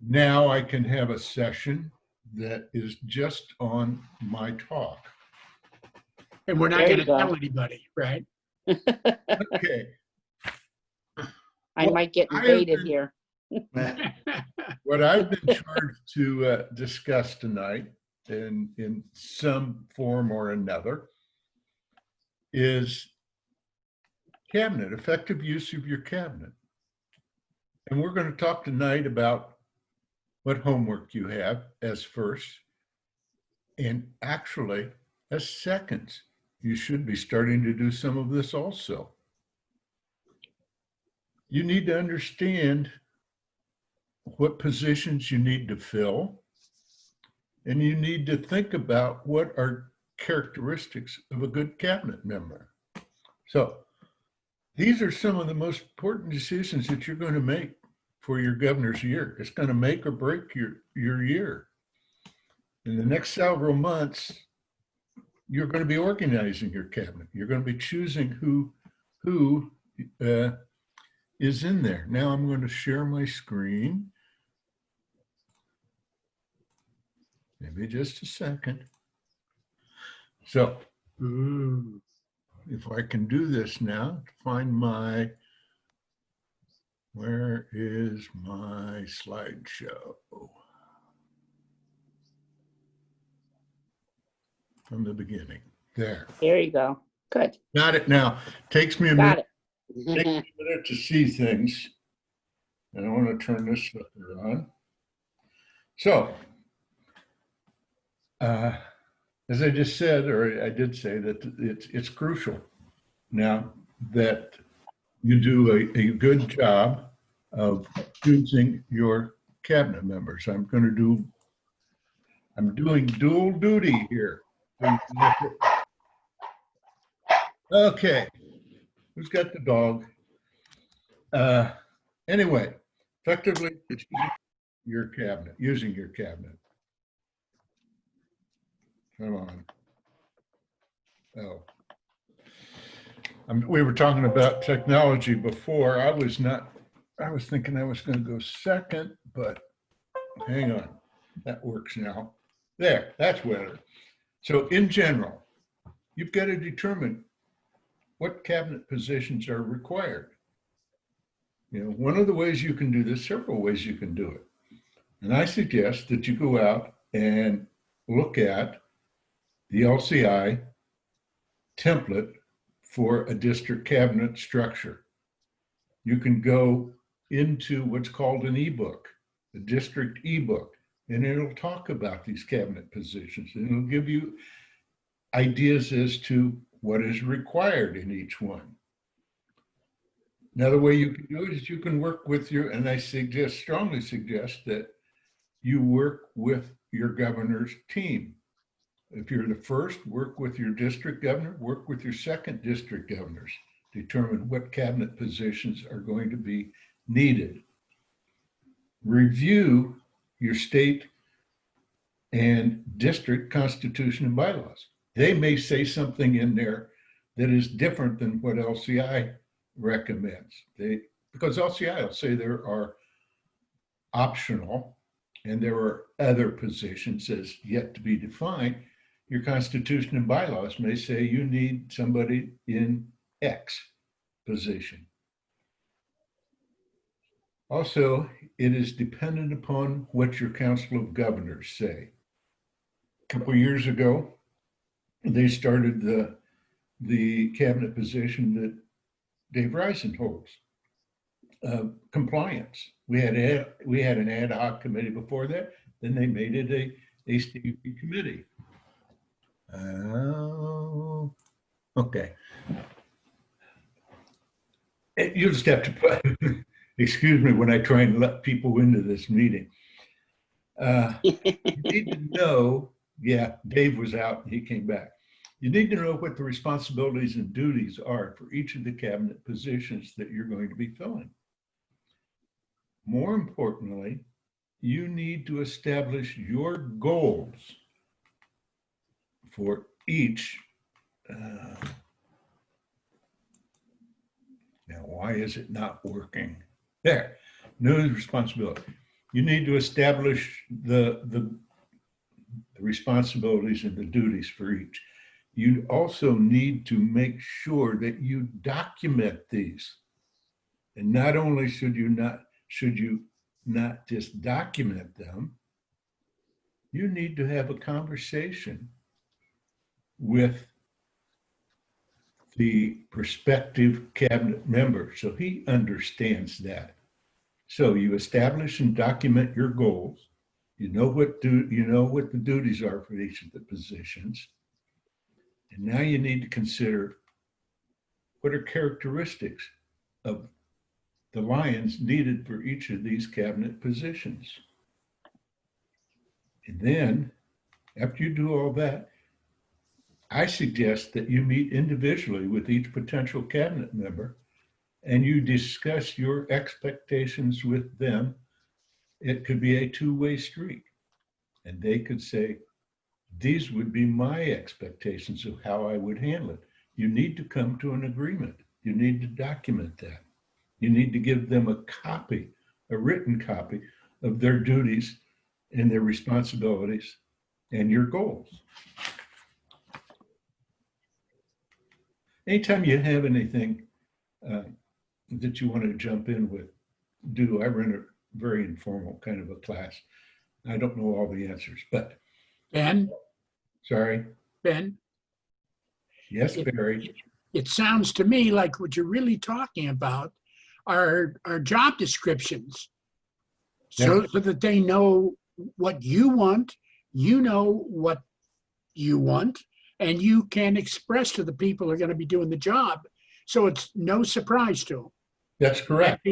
Now I can have a session that is just on my talk. And we're not There going you to go. tell anybody, right? Okay. I Well, might get I have invaded been- here. What I've been charged to discuss tonight in some form or another is cabinet, effective use of your cabinet. And we're going to talk tonight about what homework you have as first, and actually as seconds. You should be starting to do some of this also. You need to understand what positions you need to fill, and you need to think about what are characteristics of a good cabinet member. So these are some of the most important decisions that you're going to make for your governor's year. It's going to make or break your year. In the next several months, you're going to be organizing your cabinet. You're going to be choosing who is in there. Now I'm going to share my screen. Maybe just a second. So Ooh. if I can do this now, find my, where is my slideshow? From the beginning. There. There you go. Good. Got it now. Takes me a Got minute, takes me it. a minute to see things. And I want to turn this sucker on. So, as I just said, or I did say, that it's crucial now that you do a good job of choosing your cabinet members. I'm doing dual duty here. Okay, who's got the dog? Anyway, effectively choosing your cabinet, using your cabinet. Come on. Oh. We were talking about technology before. I was thinking I was going to go second, but hang on. That works now. There, that's better. So in general, you've got to determine what cabinet positions are required. You know, one of the ways you can do this, several ways you can do it. And I suggest that you go out and look at the LCI template for a district cabinet structure. You can go into what's called an ebook, a district ebook, and it'll talk about these cabinet positions, and it'll give you ideas as to what is required in each one. Another way you can do it is you can work with your, and I strongly suggest that you work with your governor's team. If you're the first, work with your district governor, work with your second district governors, determine what cabinet positions are going to be needed. Review your state and district constitution and bylaws. They may say something in there that is different than what LCI recommends. Because LCI will say there are optional and there are other positions as yet to be defined. Your constitution and bylaws may say you need somebody in X position. Also, it is dependent upon what your Council of Governors say. A couple of years ago, they started the cabinet position that Dave Risen holds. Compliance. We had an ad hoc committee before that. Then they made it a CUP committee. Oh, okay. You just have to put, excuse me when I try and let people into this meeting. You need to know, yeah, Dave was out and he came back. You need to know what the responsibilities and duties are for each of the cabinet positions that you're going to be filling. More importantly, you need to establish your goals for each. Now, why is it not working? There, new responsibility. you need to establish the responsibilities and the duties for each. You also need to make sure that you document these. And not only should you not just document them, you need to have a conversation with the prospective cabinet member so he understands that. So you establish and document your goals. You know what the duties are for each of the positions. And now you need to consider what are characteristics of the lions needed for each of these cabinet positions. And then, after you do all that, I suggest that you meet individually with each potential cabinet member and you discuss your expectations with them. It could be a two-way street. And they could say, these would be my expectations of how I would handle it. You need to come to an agreement. You need to document that. You need to give them a copy, a written copy of their duties and their responsibilities and your goals. Anytime you have anything that you want to jump in with, I run a very informal kind of a class. I don't know all the answers, but Ben, sorry. Ben, Yes, Barry. it sounds to me like what you're really talking about are job descriptions. So that they know what you want, you know what you want, and you can express to the people who are going to be doing the job. So it's no surprise to them. That's correct.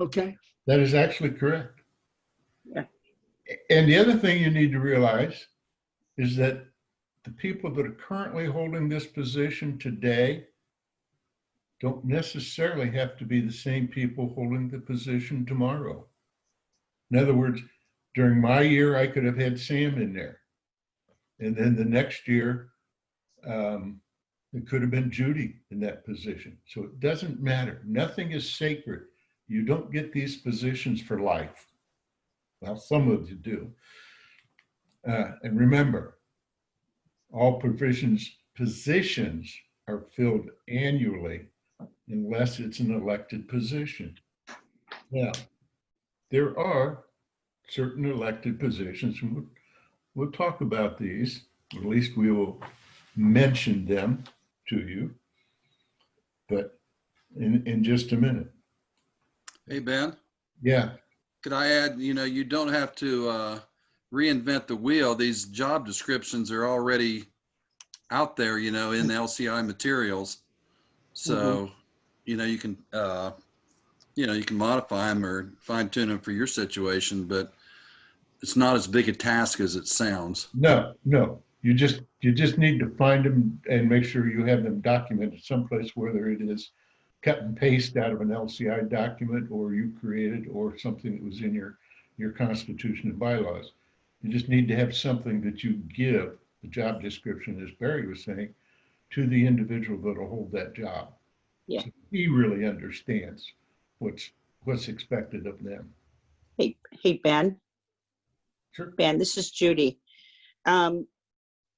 Okay. That is actually correct. Yeah. And the other thing you need to realize is that the people that are currently holding this position today don't necessarily have to be the same people holding the position tomorrow. In other words, during my year, I could have had Sam in there. And then the next year, it could have been Judy in that position. So it doesn't matter. Nothing is sacred. You don't get these positions for life. Well, some of you do. And remember, all positions are filled annually unless it's an elected position. Now, there are certain elected positions, and we'll talk about these, at least we will mention them to you, but in just a minute. Hey, Ben, Yeah, could I add, you don't have to reinvent the wheel. These job descriptions are already out there, in the LCI materials. So, you can, you can modify them or fine tune them for your situation, but it's not as big a task as it sounds. no. You just need to find them and make sure you have them documented someplace, whether it is cut and paste out of an LCI document or you created or something that was in your constitution and bylaws. You just need to have something that you give the job description, as Barry was saying, to the individual that'll hold that job. Yeah. So he really understands what's expected of them. Hey, Ben. Sure. Ben, this is Judy.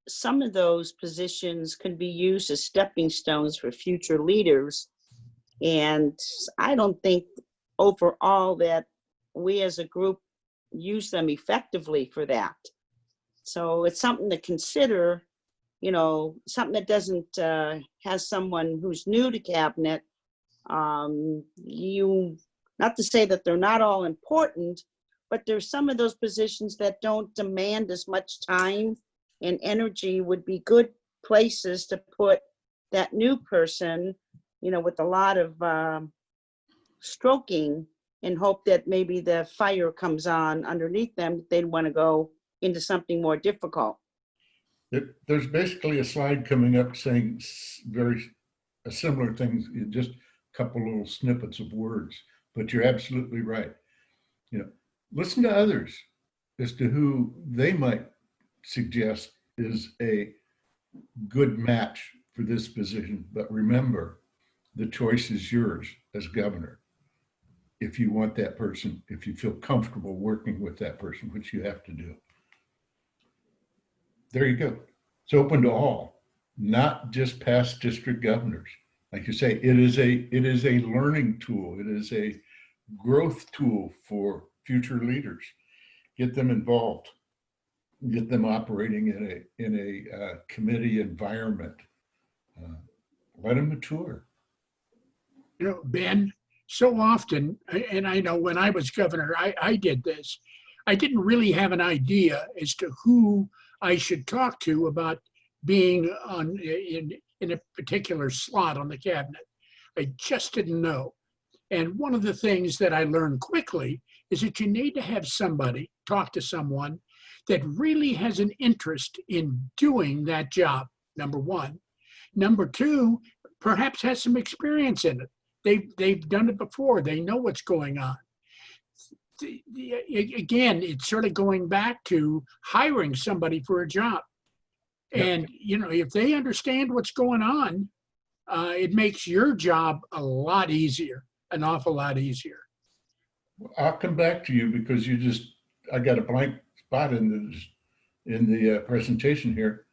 Some of those positions can be used as stepping stones for future leaders. And I don't think overall that we as a group use them effectively for that. So it's something to consider, something that doesn't has someone who's new to cabinet. Not to say that they're not all important, but there's some of those positions that don't demand as much time and energy would be good places to put that new person, with a lot of stroking and hope that maybe the fire comes on underneath them. They'd want to go into something more difficult. There's basically a slide coming up saying a similar things, just a couple little snippets of words, but you're absolutely right. Listen to others as to who they might suggest is a good match for this position. But remember, the choice is yours as governor. if you want that person, if you feel comfortable working with that person, which you have to do. There you go. It's open to all, not just past district governors. Like you say, it is a learning tool. It is a growth tool for future leaders. Get them involved, get them operating in a committee environment. Let them mature. You know, Ben, so often, and I know when I was governor, I did this. I didn't really have an idea as to who I should talk to about being in a particular slot on the cabinet. I just didn't know. And one of the things that I learned quickly is that you need to have somebody, talk to someone that really has an interest in doing that job, number one. Number two, perhaps has some experience in it. They've done it before. They know what's going on. Again, it's sort of going back to hiring somebody for a job. Yep. And, you know, if they understand what's going on, it makes your job a lot easier, an awful lot easier. I'll come back to you because I got a blank spot in the presentation here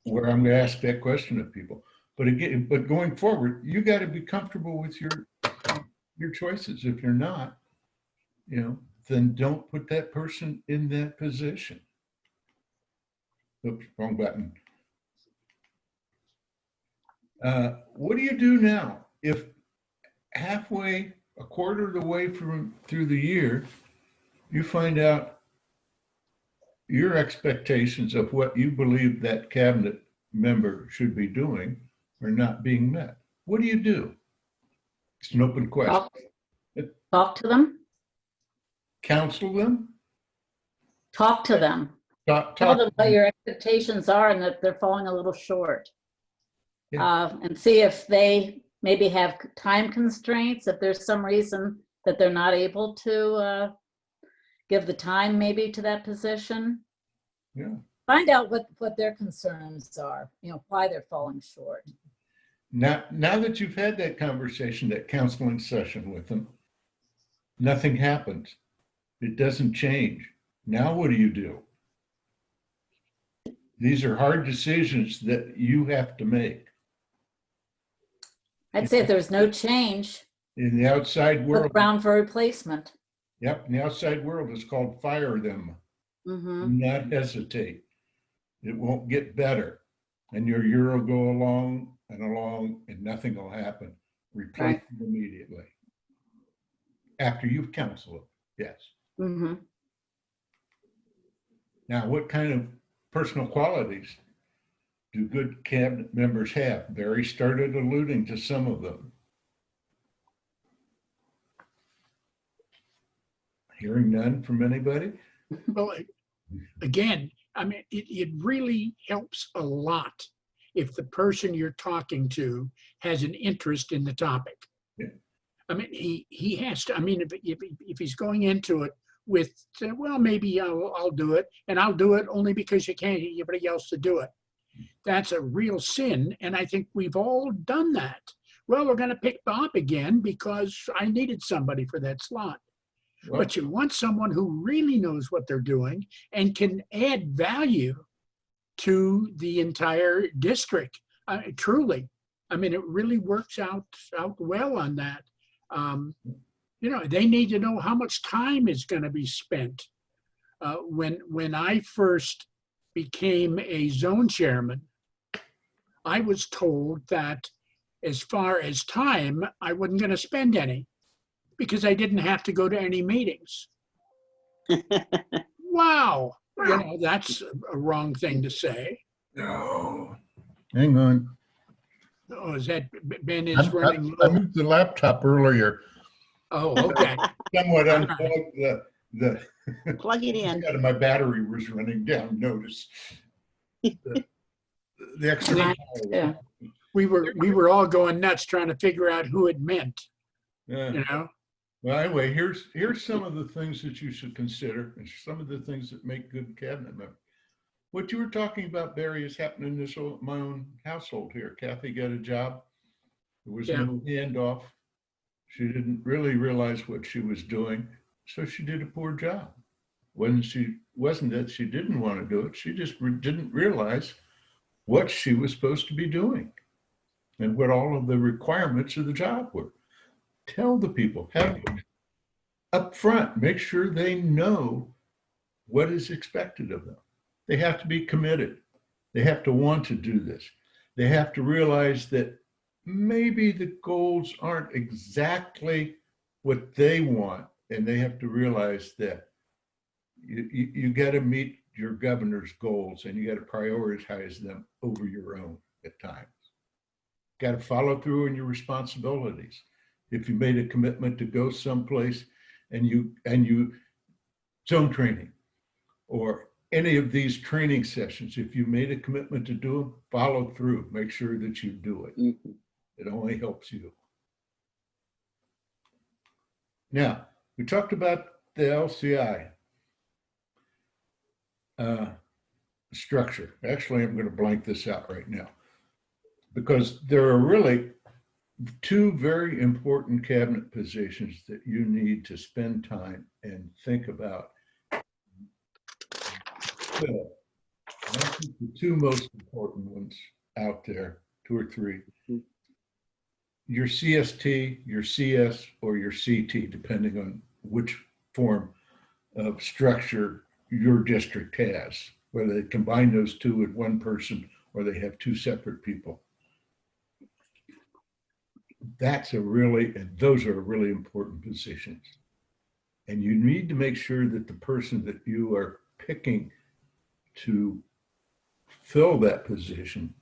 where I'm going to ask that question of people. But going forward, you got to be comfortable with your choices. If you're not, you know, then don't put that person in that position. Oops, wrong button. What do you do now if halfway, a quarter of the way through the year, you find out your expectations of what you believe that cabinet member should be doing are not being met? What do you do? It's an open question. Talk to them. Counsel them? Talk to them. Talk Tell them what your expectations are and that they're falling a little short. Yeah. And see if they maybe have time constraints, if there's some reason that they're not able to give the time maybe to that position. Yeah. Find out what their concerns are, you know, why they're falling short. Now that you've had that conversation, that counseling session with them, nothing happens. It doesn't change. Now what do? These are hard decisions that you have to make. I'd say if there's no change, In the outside world, look around for a replacement. yep, in the outside world, it's called fire them. Mhm. Do not hesitate. It won't get better. And your year will go along and nothing will happen. Replace Right. them immediately. After you've counseled them, yes. Mhm. Now, what kind of personal qualities do good cabinet members have? Barry started alluding to some of them. Hearing none from anybody? Well, again, I mean, it really helps a lot if the person you're talking to has an interest in the topic. Yeah. I mean, he has to. I mean, if he's going into it with, well, maybe I'll do it, and I'll do it only because you can't get anybody else to do it. That's a real sin, and I think we've all done that. Well, we're going to pick Bob again because I needed somebody for that slot. Well, But you want someone who really knows what they're doing and can add value to the entire district. Truly, I mean, it really works out well on that. You know, they need to know how much time is going to be spent. When I first became a zone chairman, I was told that as far as time, I wasn't going to spend any because I didn't have to go to any meetings. Wow. You know, that's a wrong thing to say. no. Hang on. Oh, is that Ben is running I low? moved the laptop earlier. Oh, okay. Somewhat All right. unplugged the Plug it in. my battery was running down, notice. The extra Mine power. too. We were all going nuts trying to figure out who it meant, Yeah. you know? Well, anyway, here's some of the things that you should consider and some of the things that make good cabinet members. What you were talking about, Barry, is happening in my own household here. Kathy got a job. There was Yeah. no handoff. She didn't really realize what she was doing, so she did a poor job. Wasn't that she didn't want to do it, she just didn't realize what she was supposed to be doing and what all of the requirements of the job were. Tell the people, have up front, make sure they know what is expected of them. They have to be committed. They have to want to do this. They have to realize that maybe the goals aren't exactly what they want, and they have to realize that you got to meet your governor's goals and you got to prioritize them over your own at times. Got to follow through on your responsibilities. If you made a commitment to go someplace and you zone training or any of these training sessions, if you made a commitment to do them, follow through, make sure that you do it. Mhm. It only helps you. Now, we talked about the LCI structure. Actually, I'm going to blank this out right now because there are really two very important cabinet positions that you need to spend time and think about. So, I think the two most important ones out there, two or three, your CST, your CS, or your CT, depending on which form of structure your district has, whether they combine those two with one person or they have two separate people. Those are really important positions. And you need to make sure that the person that you are picking to fill that position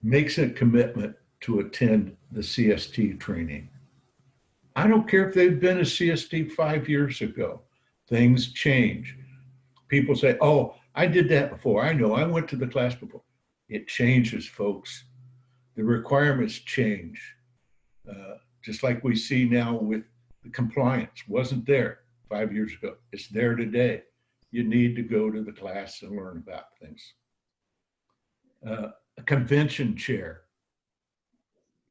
makes a commitment to attend the CST training. I don't care if they've been a CST 5 years ago. Things change. People say, oh, I did that before. I know, I went to the class before. It changes, folks. The requirements change. Just like we see now with the compliance, wasn't there 5 years ago. It's there today. You need to go to the class and learn about things. A convention chair.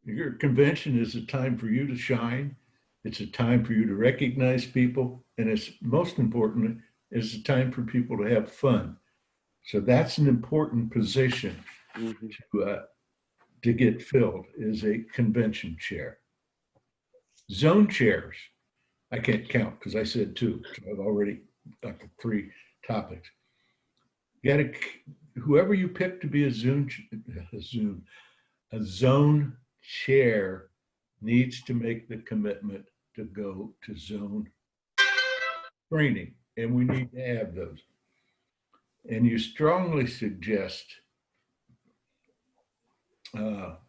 Your convention is a time for you to shine. It's a time for you to recognize people. And it's most importantly, it's a time for people to have fun. So that's an important position to get filled, is a convention chair. Zone chairs, I can't count because I said two. So I've already got the three topics. You got to, whoever you pick to be a zone chair needs to make the commitment to go to zone training, and we need to have those. And you strongly suggest that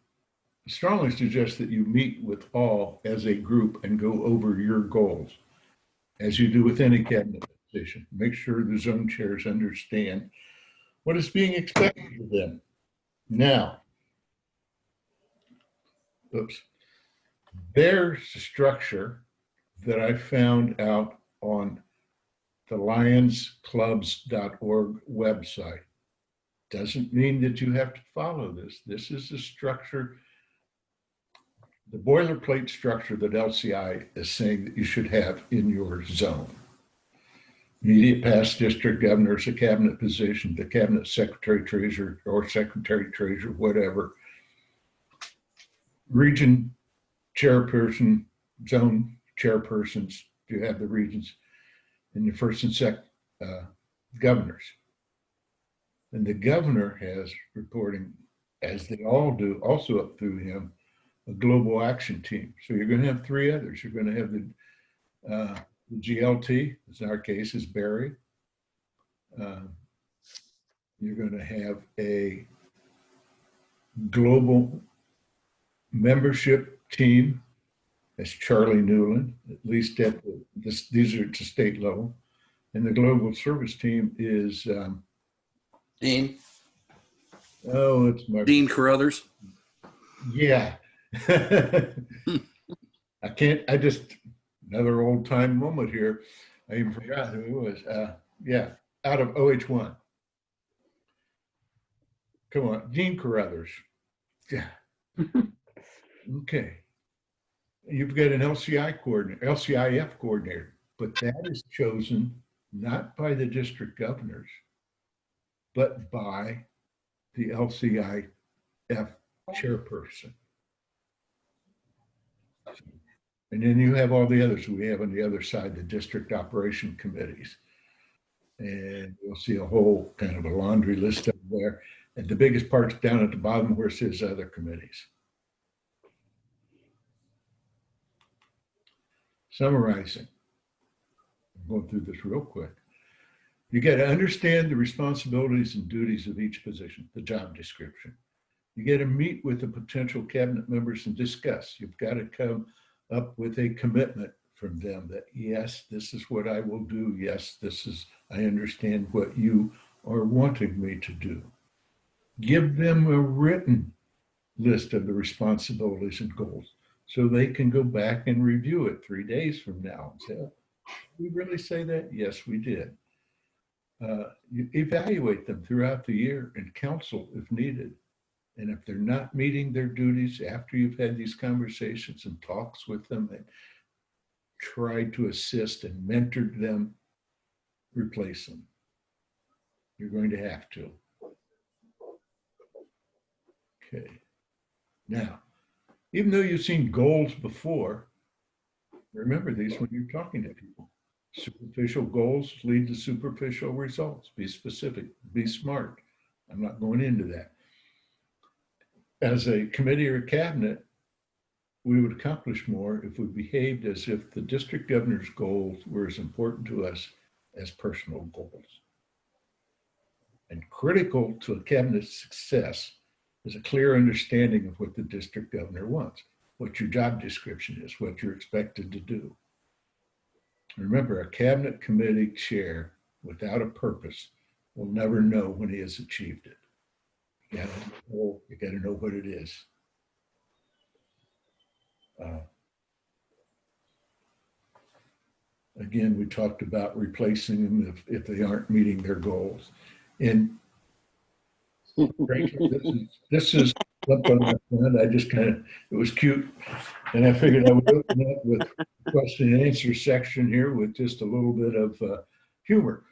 you meet with all as a group and go over your goals, as you do with any cabinet position. Make sure the zone chairs understand what is being expected of them. Now, there's a structure that I found out on the lionsclubs.org website. Doesn't mean that you have to follow this. This is the structure, the boilerplate structure that LCI is saying that you should have in your zone. Immediate past district governor is a cabinet position, the cabinet secretary treasurer or secretary treasurer, whatever. Region chairperson, zone chairpersons, you have the regions, and the first and second governors. And the governor has reporting, as they all do, also up through him, a global action team. So you're going to have three others. You're going to have the GLT, as in our case is Barry. You're going to have a global membership team. That's Charlie Newland, at least at these are at the state level. And the global service team is Dean it's my Carruthers. Yeah. Another old time moment here. I even forgot who it was. Out of OH1. Come on, Dean Carruthers. Yeah. Okay. You've got an LCI coordinator, LCIF coordinator, but that is chosen not by the district governors, but by the LCIF chairperson. And then you have all the others we have on the other side, the district operation committees. And you'll see a whole kind of a laundry list up there. And the biggest part's down at the bottom where it says other committees. Summarizing. I'm going through this real quick. You got to understand the responsibilities and duties of each position, the job description. You got to meet with the potential cabinet members and discuss. You've got to come up with a commitment from them that, yes, this is what I will do. Yes, I understand what you are wanting me to do. Give them a written list of the responsibilities and goals so they can go back and review it 3 days from now and say, oh, did we really say that? Yes, we did. You evaluate them throughout the year and counsel if needed. And if they're not meeting their duties after you've had these conversations and talks with them and tried to assist and mentored them, replace them. You're going to have to. Okay. Now, even though you've seen goals before, remember these when you're talking to people. Superficial goals lead to superficial results. Be specific, be smart. I'm not going into that. As a committee or a cabinet, we would accomplish more if we behaved as if the district governor's goals were as important to us as personal goals. And critical to a cabinet's success is a clear understanding of what the district governor wants, what your job description is, what you're expected to do. Remember, a cabinet committee chair without a purpose will never know when he has achieved it. You got to know what it is. Again, we talked about replacing them if they aren't meeting their goals. And this is something I found. I just it was cute. And I figured I would open up with question and answer section here with just a little bit of humor.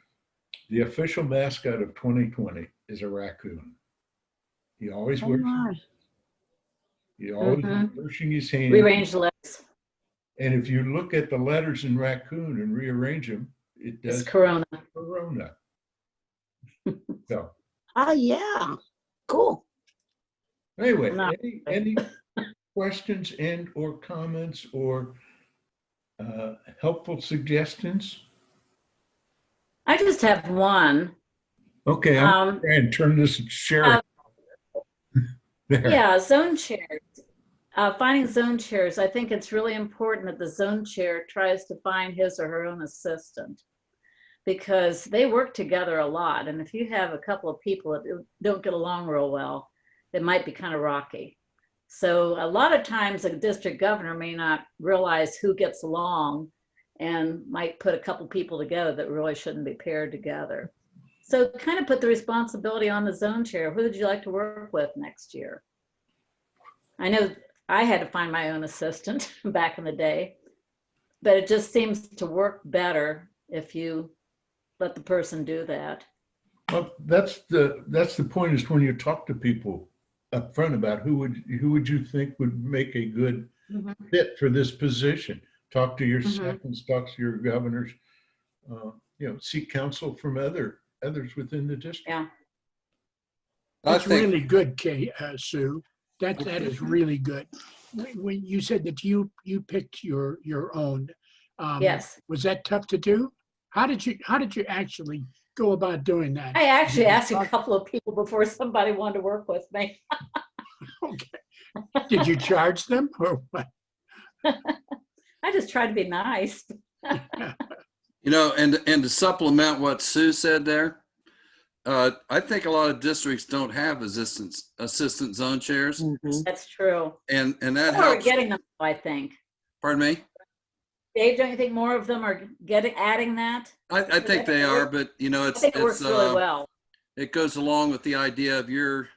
The official mascot of 2020 is a raccoon. He always wears, he always pushing his hand. Rearrange the legs. And if you look at the letters in raccoon and rearrange them, it does It's Corona. Corona. So Oh, yeah. Cool. anyway, No. any questions and or comments or helpful suggestions? I just have one. Okay, I'm going to turn this and share it. There. Yeah, zone chairs. Finding zone chairs, I think it's really important that the zone chair tries to find his or her own assistant because they work together a lot. And if you have a couple of people that don't get along real well, it might be kind of rocky. So a lot of times a district governor may not realize who gets along and might put a couple people together that really shouldn't be paired together. So kind of put the responsibility on the zone chair. Who would you like to work with next year? I know I had to find my own assistant back in the day, but it just seems to work better if you let the person do that. Well, that's the point is when you talk to people up front about who would you think would make a good fit for this position. Talk to your seconds, talk to your governors, seek counsel from others within the district. Yeah. That's really good, Sue. That is really good. When you said that you picked your own, Yes. was that tough to do? How did you actually go about doing that? I actually asked a couple of people before somebody wanted to work with me. Okay. Did you charge them or what? I just tried to be nice. You know, and to supplement what Sue said there, I think a lot of districts don't have assistant zone chairs, That's true. and that More are helps. getting them, I think. Pardon me? Dave, don't you think more of them are adding that? I think they are, but I think it works really well. it goes along with the idea of you're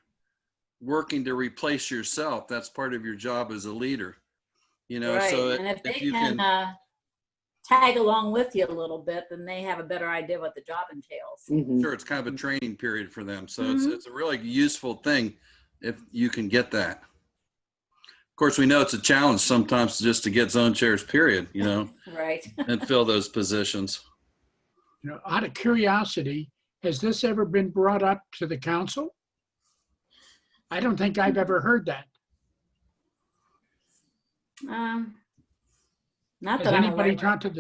working to replace yourself. That's part of your job as a leader. You know, Right, so and if if they you can can, tag along with you a little bit, then they have a better idea what the job entails. Mhm. sure, it's kind of a training period for them. So Mhm. it's a really useful thing if you can get that. Of course, we know it's a challenge sometimes just to get zone chairs, period, you know, Right. and fill those positions. You know, out of curiosity, has this ever been brought up to the council? I don't think I've ever heard that. Not Has that I'm anybody aware of. talked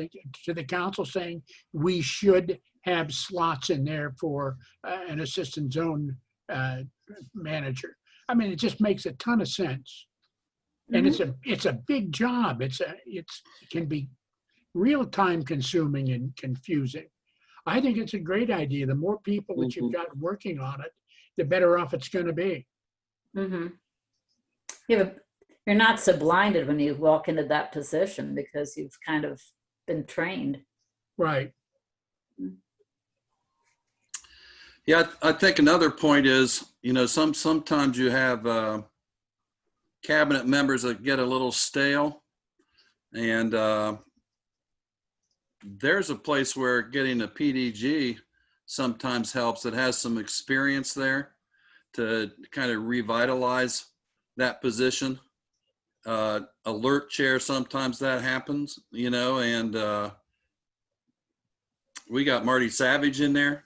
to the council saying we should have slots in there for an assistant zone uh, manager? I mean, it just makes a ton of sense. And Mhm. it's a big job. It can be real time consuming and confusing. I think it's a great idea. The more people that you've got working on it, the better off it's going to be. Mhm. Yeah, but you're not so blinded when you walk into that position because you've kind of been trained. Right. Yeah, I think another point is, you know, sometimes you have cabinet members that get a little stale, and there's a place where getting a PDG sometimes helps that has some experience there to kind of revitalize that position. Alert chair, sometimes that happens, you know, and we got Marty Savage in there.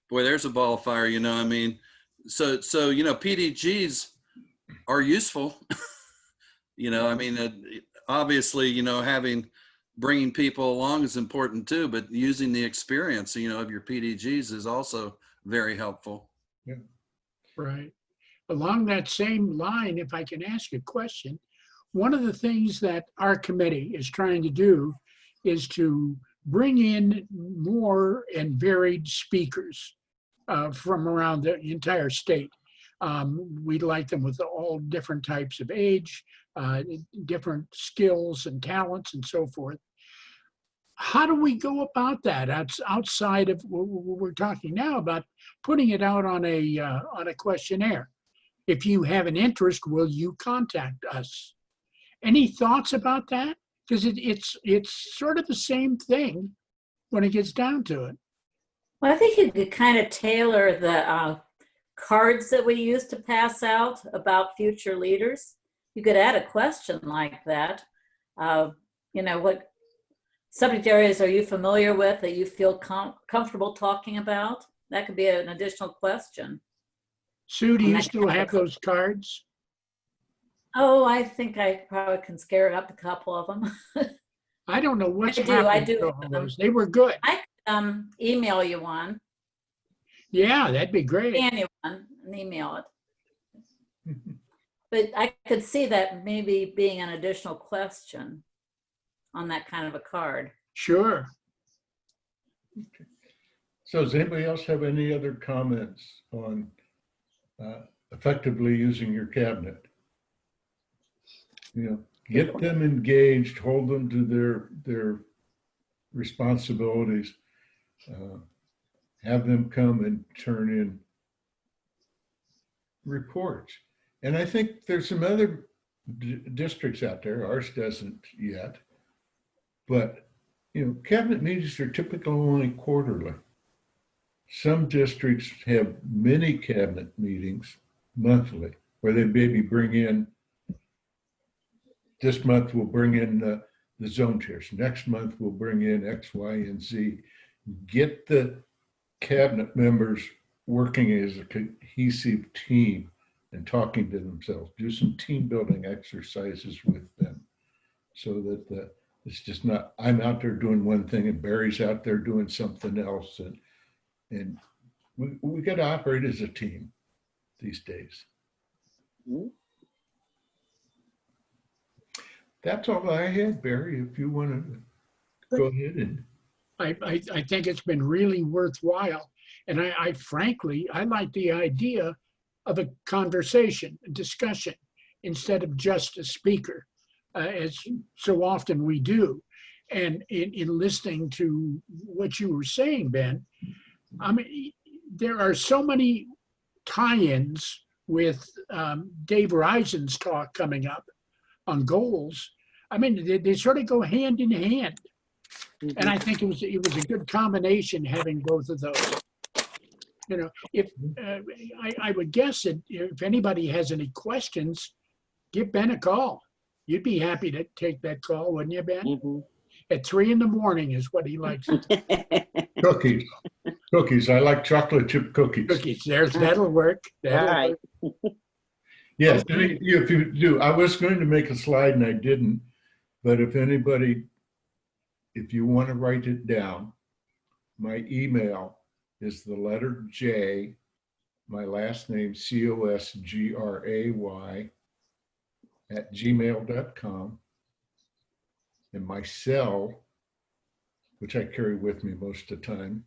Boy, there's a ball of fire, you know. I mean, so you know, PDGs are useful. You know, I mean, obviously, you know, bringing people along is important too, but using the experience, you know, of your PDGs is also very helpful. Right. Along that same line, if I can ask a question, one of the things that our committee is trying to do is to bring in more and varied speakers from around the entire state. We'd like them with all different types of age, different skills and talents and so forth. How do we go about that? That's outside of what we're talking now about putting it out on a questionnaire. If you have an interest, will you contact us? Any thoughts about that? Because it's sort of the same thing when it gets down to it. Well, I think you could kind of tailor the cards that we use to pass out about future leaders. You could add a question like that. You know, what subject areas are you familiar with that you feel comfortable talking about? That could be an additional question. Sue, do on you that still kind of have those cards? Oh, I think I probably can scare up a couple of them. I don't know what's I happened do to all have those. They were good. I could email you one, Yeah, that'd be great. scan you one, and email it. But I could see that maybe being an additional question on that kind of a card. Sure. So does anybody else have any other comments on effectively using your cabinet? You know, get them engaged, hold them to their responsibilities, have them come and turn in reports. And I think there's some other districts out there, ours doesn't yet, but you know, cabinet meetings are typically only quarterly. Some districts have mini cabinet meetings monthly, where they maybe bring in, this month we'll bring in the zone chairs. Next month we'll bring in X, Y, and Z. Get the cabinet members working as a cohesive team and talking to themselves. Do some team building exercises with them so that it's just not, I'm out there doing one thing and Barry's out there doing something else. And we got to operate as a team these days. That's all I had, Barry. If you want to go ahead and. I think it's been really worthwhile. And I frankly, I like the idea of a conversation, a discussion, instead of just a speaker, as so often we do. And in listening to what you were saying, Ben, I mean, there are so many tie-ins with Dave Risen's talk coming up on goals. I mean, they sort of go hand in hand. And I think it was a good combination having both of those. You know, if I would guess that if anybody has any questions, give Ben a call. You'd be happy to take that call, wouldn't you, Ben? Mhm. At 3 a.m. is what he likes. Cookies. Cookies. I like chocolate chip cookies. Cookies. That'll work. That'll Right. work. Yes, if you do, I was going to make a slide and I didn't, but if you want to write it down, my email is the letter J, my last name, COSGRAY @gmail.com. And my cell, which I carry with me most of the time,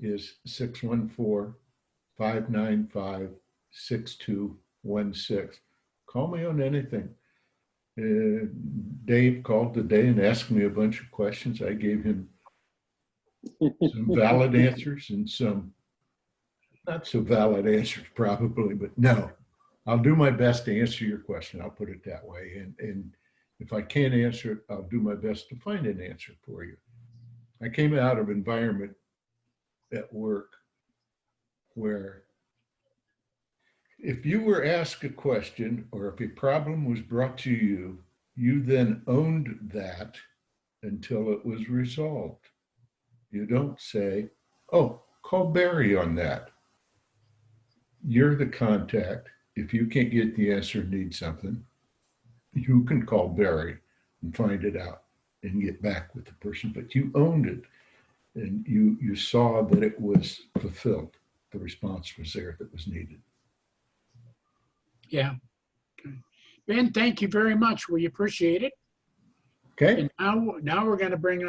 is 614-595-6216. Call me on anything. Dave called today and asked me a bunch of questions. I gave him some valid answers and some not so valid answers probably, but no, I'll do my best to answer your question. I'll put it that way. And if I can't answer it, I'll do my best to find an answer for you. I came out of environment at work where if you were asked a question or if a problem was brought to you, you then owned that until it was resolved. You don't say, oh, call Barry on that. You're the contact. If you can't get the answer, need something, you can call Barry and find it out and get back with the person, but you owned it and you saw that it was fulfilled. The response was there that was needed. Yeah. Ben, thank you very much. We appreciate it. Okay. And now we're going to bring on